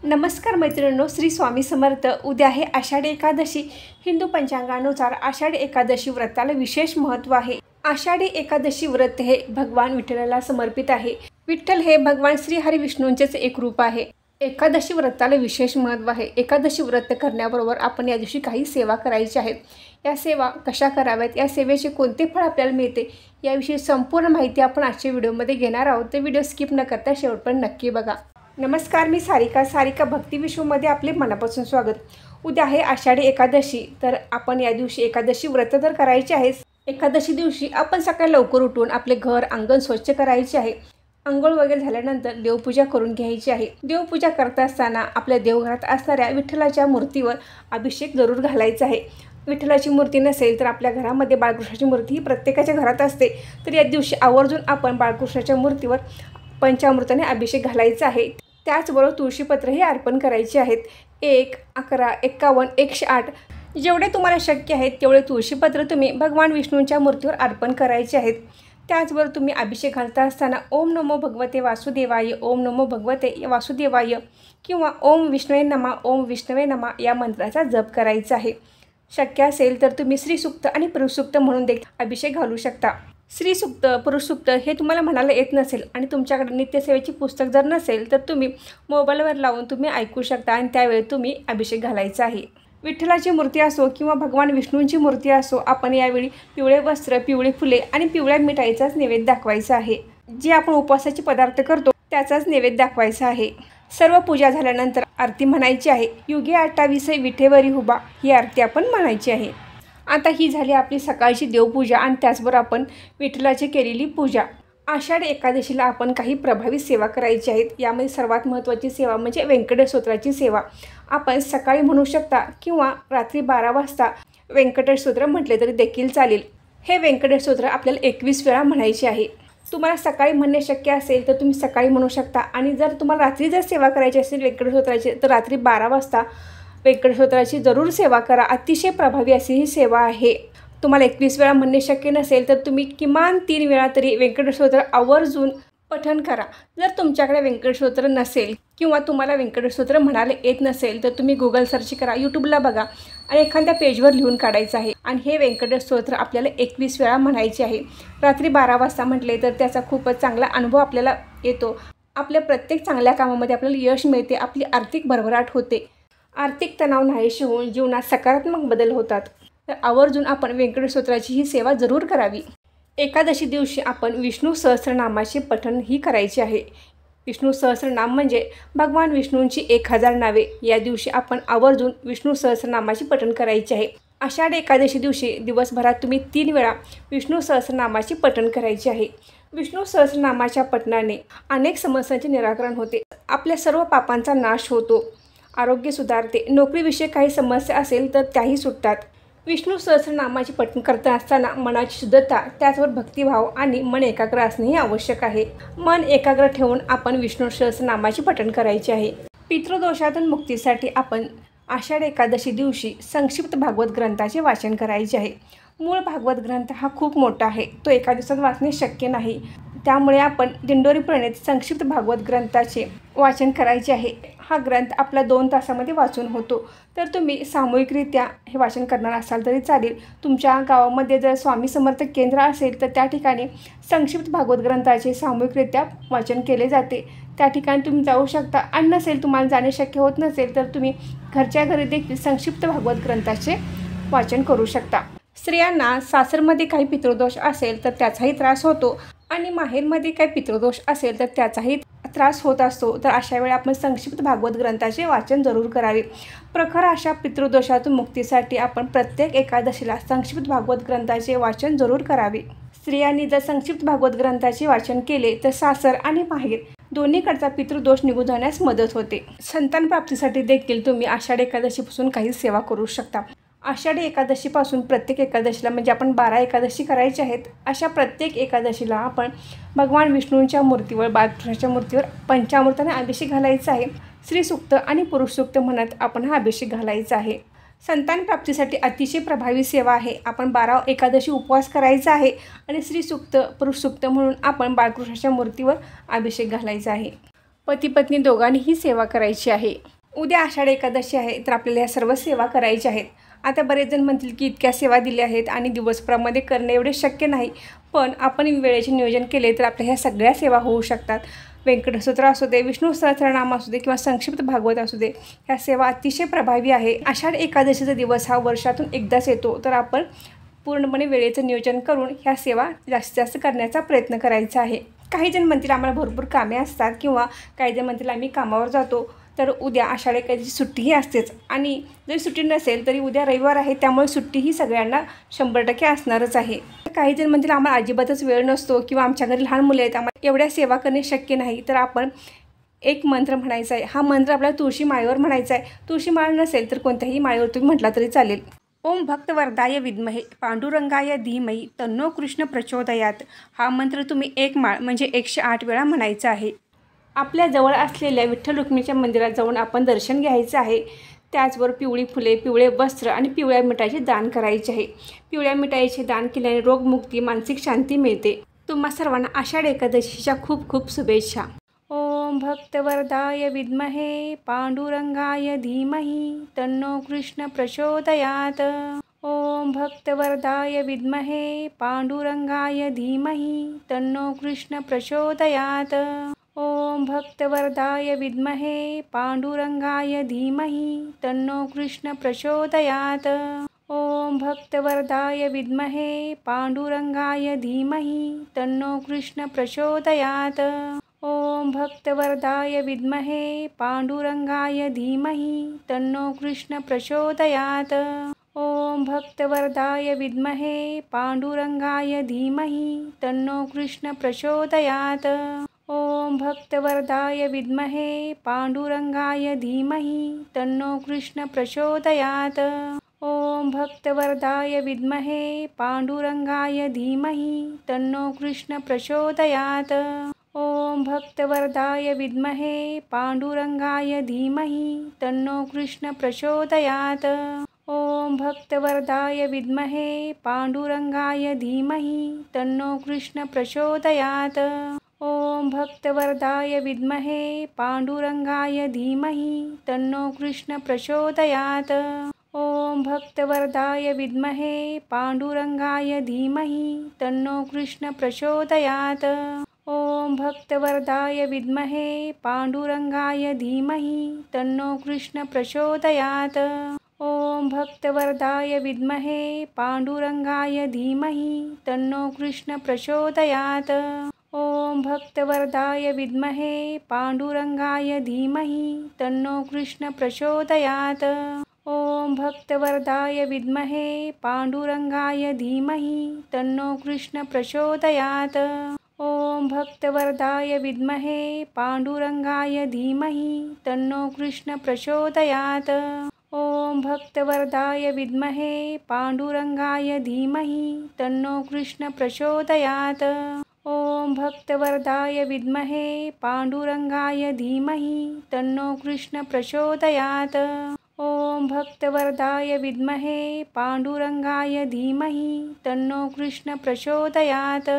नमस्कार मैत्रिणींनो, श्री स्वामी समर्थ। उद्या आहे आषाढी एकादशी। हिंदू पंचांगानुसार आषाढी एकादशी व्रताला विशेष महत्त्व आहे। आषाढी एकादशी व्रत हे भगवान विठ्ठलाला समर्पित आहे। विठ्ठल हे भगवान श्री हरी विष्णूंचेच एक रूप आहे। एकादशी व्रताला विशेष महत्त्व आहे। एकादशी व्रत करण्याबरोबर आपण या दिवशी काही सेवा करायची आहेत। या सेवा कशा कराव्यात, या सेवेचे कोणते फळ आपल्याला मिळते, याविषयी संपूर्ण माहिती आपण आजच्या व्हिडिओमध्ये घेणार आहोत। तर व्हिडिओ स्किप न करता शेवटपर्यंत नक्की बघा। नमस्कार, मी सारिका भक्ती विश्वमध्ये आपले मनापासून स्वागत। उद्या आहे आषाढी एकादशी, तर आपण या दिवशी एकादशी व्रत तर करायचे आहे। एकादशी दिवशी आपण सकाळी लवकर उठून आपले घर अंगण स्वच्छ करायचे आहे। अंघोळ वगैरे झाल्यानंतर देवपूजा करून घ्यायची आहे। देवपूजा करत असताना आपल्या देवघरात असणाऱ्या विठ्ठलाच्या मूर्तीवर अभिषेक जरूर घालायचा आहे। विठ्ठलाची मूर्ती नसेल तर आपल्या घरामध्ये बाळकृष्णाची मूर्ती ही प्रत्येकाच्या घरात असते। तर या दिवशी आवर्जून आपण बाळकृष्णाच्या मूर्तीवर पंचामृताने अभिषेक घालायचा आहे। त्याचबरोबर तुळशीपत्रही अर्पण करायचे आहेत। 1, 11, 51, 108 जेवढे तुम्हाला शक्य आहेत तेवढे तुळशीपत्र तुम्ही भगवान विष्णूंच्या मूर्तीवर अर्पण करायचे आहेत। त्याचबरोबर तुम्ही अभिषेक घालता असताना ओम नमो भगवते वासुदेवाय, ओम नमो भगवते वासुदेवाय किंवा ओम विष्णवे नमः, ओम विष्णवे नमः या मंत्राचा जप करायचा आहे। शक्य असेल तर तुम्ही श्रीसूक्त आणि पुरुषसूक्त म्हणून देखील अभिषेक घालू शकता। श्रीसूक्त पुरुषसूक्त हे तुम्हाला म्हणायला येत नसेल आणि तुमच्याकडे नित्यसेवेची पुस्तक जर नसेल तर तुम्ही मोबाईलवर लावून तुम्ही ऐकू शकता आणि त्यावेळी तुम्ही अभिषेक घालायचा आहे। विठ्ठलाची मूर्ती असो किंवा भगवान विष्णूंची मूर्ती असो, आपण यावेळी पिवळे वस्त्र, पिवळे फुले आणि पिवळ्या मिठाईचाच नैवेद्य दाखवायचा आहे। जे आपण उपवासाचे पदार्थ करतो त्याचाच नैवेद्य दाखवायचा आहे। सर्व पूजा झाल्यानंतर आरती म्हणायची आहे। युगे 28 विठेवरी हुबा ही आरती आपण म्हणायची आहे। आता ही झाली आपली सकाळची देवपूजा आणि त्याचबरोबर आपण विठ्ठलाची केलेली पूजा। आषाढी एकादशीला आपण काही प्रभावी सेवा करायची आहेत। यामध्ये सर्वात महत्त्वाची सेवा म्हणजे व्यंकटेश स्तोत्राची सेवा। आपण सकाळी म्हणू शकता किंवा रात्री 12 वाजता व्यंकटेश स्तोत्र म्हटले तरी देखील चालेल। हे व्यंकटेश स्तोत्र आपल्याला 21 वेळा म्हणायचे आहे। तुम्हाला सकाळी म्हणणे शक्य असेल तर तुम्ही सकाळी म्हणू शकता आणि जर तुम्हाला रात्री जर सेवा करायची असेल व्यंकटेश स्तोत्राची तर रात्री 12 वाजता व्यंकटेश स्तोत्राची जरूर सेवा करा। अतिशय प्रभावी अशी ही सेवा आहे। तुम्हाला 21 वेळा म्हणणे शक्य नसेल तर तुम्ही किमान 3 वेळा तरी व्यंकटेश स्तोत्र आवर्जून पठण करा। जर तुमच्याकडे व्यंकटेश स्तोत्र नसेल किंवा तुम्हाला व्यंकटेश स्तोत्र म्हणायला येत नसेल तर तुम्ही गुगल सर्च करा, यूट्यूबला बघा आणि एखाद्या पेजवर लिहून काढायचं आहे आणि हे व्यंकटेश स्तोत्र आपल्याला 21 वेळा म्हणायचे आहे। रात्री 12 वाजता म्हटले तर त्याचा खूपच चांगला अनुभव आपल्याला येतो। आपल्या प्रत्येक चांगल्या कामामध्ये आपल्याला यश मिळते, आपली आर्थिक भरभराट होते, आर्थिक तणाव नाहीशी होऊन जीवनात सकारात्मक बदल होतात। तर आवर्जून आपण व्यंकटेश स्तोत्राची ही सेवा जरूर करावी। एकादशी दिवशी आपण विष्णू सहस्रनामाचे पठण ही करायचे आहे। विष्णू सहस्रनाम म्हणजे भगवान विष्णूंची 1000 नावे। या दिवशी आपण आवर्जून विष्णू सहस्रनामाचे पठण करायचे आहे। आषाढी एकादशी दिवशी दिवसभरात तुम्ही 3 वेळा विष्णू सहस्रनामाचे पठण करायचे आहे। विष्णू सहस्रनामाच्या पठणाने अनेक समस्यांचे निराकरण होते, आपल्या सर्व पापांचा नाश होतो, आरोग्य सुधारते, नोकरीविषयी काही समस्या असेल तर त्याही सुटतात। विष्णू सहस्रनामाचे पठण करत असताना मनाची शुद्धता, त्याचवर भक्तिभाव आणि मन एकाग्र असणेही आवश्यक आहे। मन एकाग्र ठेवून आपण विष्णू सहस्रनामाचे पठण करायचे आहे। पितृदोषातून मुक्तीसाठी आपण आषाढी एकादशी दिवशी संक्षिप्त भागवत ग्रंथाचे वाचन करायचे आहे। मूळ भागवत ग्रंथ हा खूप मोठा आहे, तो एका दिवसात वाचणे शक्य नाही। त्यामुळे आपण दिंडोरी प्रणित संक्षिप्त भागवत ग्रंथाचे वाचन करायचे आहे। हा ग्रंथ आपला 2 तासामध्ये वाचून होतो। तर तुम्ही सामूहिकरित्या हे वाचन करणार असाल तरी चालेल। तुमच्या गावामध्ये जर स्वामी समर्थ केंद्र असेल तर त्या ठिकाणी संक्षिप्त भागवत ग्रंथाचे सामूहिकरित्या वाचन केले जाते। त्या ठिकाणी तुम्ही जाऊ शकता आणि नसेल तुम्हाला जाणे शक्य होत नसेल तर तुम्ही घरच्या घरी देखील संक्षिप्त भागवत ग्रंथाचे वाचन करू शकता। स्त्रियांना सासरमध्ये काही पितृदोष असेल तर त्याचाही त्रास होतो आणि माहेरमध्ये काही पितृदोष असेल तर त्याचाही त्रास होत असतो। तर अशा वेळी आपण संक्षिप्त भागवत ग्रंथाचे वाचन जरूर करावे। प्रखर अशा पितृदोषातून मुक्तीसाठी आपण प्रत्येक एकादशीला संक्षिप्त भागवत ग्रंथाचे वाचन जरूर करावे। स्त्रियांनी जर संक्षिप्त भागवत ग्रंथाचे वाचन केले तर सासर आणि माहेर दोन्हीकडचा पितृदोष निघून जाण्यास मदत होते। संतान प्राप्तीसाठी देखील तुम्ही आषाढी एकादशीपासून काही सेवा करू शकता। आषाढी एकादशीपासून प्रत्येक एकादशीला म्हणजे आपण 12 एकादशी करायची आहेत, अशा प्रत्येक एकादशीला आपण भगवान विष्णूंच्या मूर्तीवर, बाळकृष्णाच्या मूर्तीवर पंचामृताने अभिषेक घालायचा आहे। श्रीसूक्त आणि पुरुषसूक्त म्हणत आपण हा अभिषेक घालायचा आहे। संतान प्राप्तीसाठी अतिशय प्रभावी सेवा आहे। आपण 12 एकादशी उपवास करायचा आहे आणि श्रीसूक्त पुरुषसूक्त म्हणून आपण बाळकृष्णाच्या मूर्तीवर अभिषेक घालायचा आहे। पती पत्नी दोघांनीही सेवा करायची आहे। उद्या आषाढ एकादशी आहे, तर आपल्याला या सर्व सेवा करायच्या आहेत. आता बरेच जण म्हणतील की इतक्या सेवा दिल्या आहेत आणि दिवसभरामध्ये करणे एवढे शक्य नाही, पण आपण वेळेचे नियोजन केले तर आपल्या ह्या सगळ्या सेवा होऊ शकतात. व्यंकटस्तोत्र असू दे, विष्णू सहस्रनाम असू दे किंवा संक्षिप्त भागवत असू दे, ह्या सेवा अतिशय प्रभावी आहे. आषाढ एकादशीचा दिवस हा वर्षातून एकदाच येतो, तर आपण पूर्णपणे वेळेचं नियोजन करून ह्या सेवा जास्तीत जास्त करण्याचा प्रयत्न करायचा आहे. काही जण म्हणतील आम्हाला भरपूर कामे असतात किंवा काही जण म्हणतील आम्ही कामावर जातो, तर उद्या आषाढ एकादशी सुट्टीही असतेच. आणि जरी सुट्टी नसेल तरी उद्या रविवार आहे, त्यामुळे सुट्टीही सगळ्यांना 100% असणारच आहे. काही जण म्हणतील आम्हाला अजिबातच वेळ नसतो किंवा आमच्या घरी लहान मुलं आहेत, आम्हाला एवढ्या सेवा करणे शक्य नाही, तर आपण एक मंत्र म्हणायचा आहे. हा मंत्र आपल्याला तुळशी माळेवर म्हणायचा आहे. तुळशी माळ नसेल तर कोणत्याही माळेवर तुम्ही म्हटला तरी चालेल. ओम भक्तवरदाय विद्महे पांडुरंगाय धीमहि तन्नो कृष्ण प्रचोदयात. हा मंत्र तुम्ही एक माळ म्हणजे 108 वेळा म्हणायचा आहे. आपल्या जवळ असलेल्या विठ्ठल रुक्मिणीच्या मंदिरात जाऊन आपण दर्शन घ्यायचं आहे. त्याचबरोबर पिवळी फुले, पिवळे वस्त्र आणि पिवळ्या मिठाईचे दान करायचे आहे. पिवळ्या मिठाईचे दान केल्याने रोगमुक्ती, मानसिक शांती मिळते. तुम्हा सर्वांना आषाढ एकादशीच्या खूप खूप शुभेच्छा. ओम भक्तवरदाय विद्महे पांडुरंगाय धीमहि तन्नो कृष्ण प्रचोदयात. ओम भक्तवरदाय विद्महे पांडुरंगाय धीमहि तन्नो कृष्ण प्रचोदयात. ओम भक्तवरदाय विद्महे पांडुरंगाय धीमहि तन्नो कृष्ण प्रचोदयात. ओम भक्तवरदाय विद्महे पांडुरंगाय धीमहि तन्नो कृष्ण प्रचोदयात. ओम भक्तवरदाय विद्महे पांडुरंगाय धीमहि तन्नो कृष्ण प्रचोदयात. ओम भक्तवरदाय विद्महे पांडुरंगाय धीमहि तन्नो कृष्ण प्रचोदयात. ओम भक्तवरदाय विद्महे पांडुरंगाय धीमहि तन्नो कृष्ण प्रचोदयात. ओम भक्तवरदाय विद्महे पांडुरंगाय धीमहि तन्नो कृष्ण प्रचोदयात. ओम भक्तवरदाय विद्महे पांडुरंगाय धीमहि तन्नो कृष्ण प्रचोदयात. ओम भक्तवरदाय विद्महे पांडुरंगाय धीमहि तन्नो कृष्ण प्रचोदयात. ओम भक्तवरदाय विद्महे पांडुरंगाय धीमहि तन्नो कृष्ण प्रचोदयात. ओम भक्तवरदाय विद्महे पांडुरंगाय धीमहि तन्नो कृष्ण प्रचोदयात. ओम भक्तवरदाय विद्महे पांडुरंगाय धीमहि तन्नो कृष्ण प्रचोदयात. ओम भक्तवरदाय विद्महे पांडुरंगाय धीमहि तन्नो कृष्ण प्रचोदयात. ओम भक्तवरदाय विद्महे पांडुरंगाय धीमहि तन्नो कृष्ण प्रचोदयात. ओम भक्तवरदाय विद्महे पांडुरंगाय धीमहि तन्नो कृष्ण प्रचोदयात. ओम भक्तवरदाय विद्महे पांडुरंगाय धीमहि तन्नो कृष्ण प्रचोदयात. ओम भक्तवरदाय विद्महे पांडुरंगाय धीमहि तन्नो कृष्ण प्रचोदयात. ओम भक्तवरदाय विद्महे पांडुरंगाय धीमहि तन्नो कृष्ण प्रचोदयात. ओम भक्तवरदाय विद्महे पांडुरंगाय धीमहि तन्नो कृष्ण प्रचोदयात.